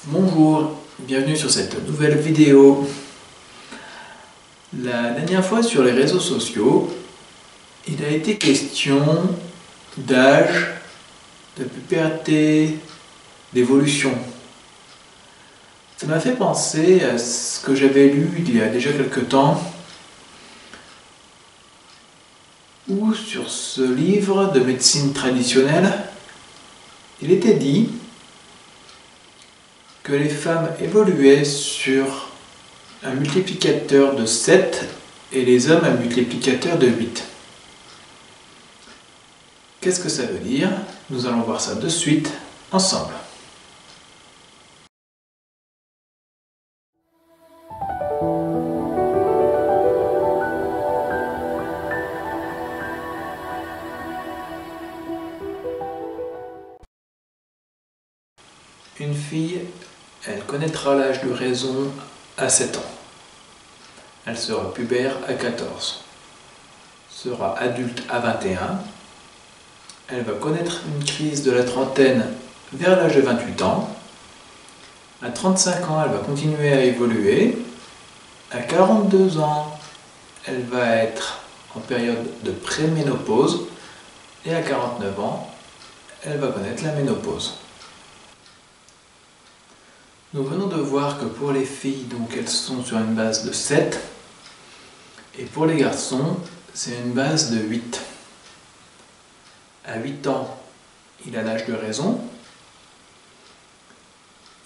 Bonjour, bienvenue sur cette nouvelle vidéo. La dernière fois sur les réseaux sociaux, il a été question d'âge, de puberté, d'évolution. Ça m'a fait penser à ce que j'avais lu il y a déjà quelque temps, où sur ce livre de médecine traditionnelle, il était dit que les femmes évoluaient sur un multiplicateur de 7 et les hommes un multiplicateur de 8. Qu'est-ce que ça veut dire? Nous allons voir ça de suite ensemble. Une fille, elle connaîtra l'âge de raison à 7 ans. Elle sera pubère à 14. Sera adulte à 21. Elle va connaître une crise de la trentaine vers l'âge de 28 ans. À 35 ans, elle va continuer à évoluer. À 42 ans, elle va être en période de préménopause. Et à 49 ans, elle va connaître la ménopause. Nous venons de voir que pour les filles, donc, elles sont sur une base de 7 et pour les garçons, c'est une base de 8. À 8 ans, il a l'âge de raison,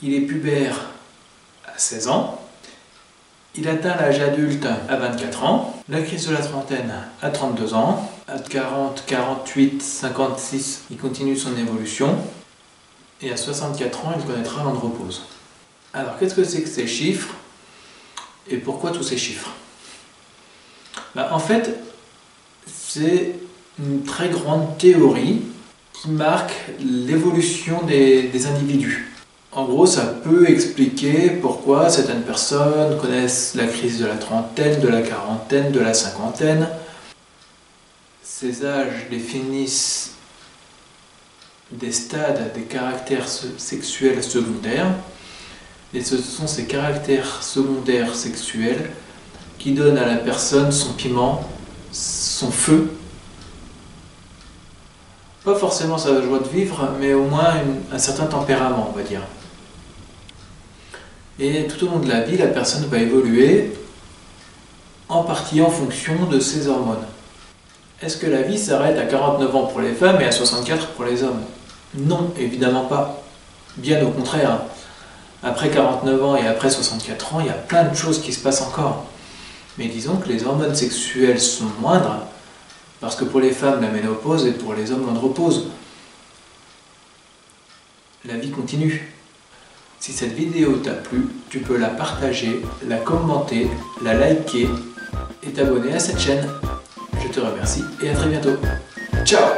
il est pubère à 16 ans, il atteint l'âge adulte à 24 ans, la crise de la trentaine à 32 ans, à 40, 48, 56, il continue son évolution et à 64 ans, il connaîtra l'andropause. Alors, qu'est-ce que c'est que ces chiffres et pourquoi tous ces chiffres? En fait, c'est une très grande théorie qui marque l'évolution des individus. En gros, ça peut expliquer pourquoi certaines personnes connaissent la crise de la trentaine, de la quarantaine, de la cinquantaine. Ces âges définissent des stades, des caractères sexuels secondaires. Et ce sont ces caractères secondaires sexuels qui donnent à la personne son piment, son feu. Pas forcément sa joie de vivre, mais au moins un certain tempérament, on va dire. Et tout au long de la vie, la personne va évoluer en partie en fonction de ses hormones. Est-ce que la vie s'arrête à 49 ans pour les femmes et à 64 pour les hommes? Non, évidemment pas. Bien au contraire. Après 49 ans et après 64 ans, il y a plein de choses qui se passent encore. Mais disons que les hormones sexuelles sont moindres, parce que pour les femmes, la ménopause et pour les hommes, l'andropause. La vie continue. Si cette vidéo t'a plu, tu peux la partager, la commenter, la liker et t'abonner à cette chaîne. Je te remercie et à très bientôt. Ciao!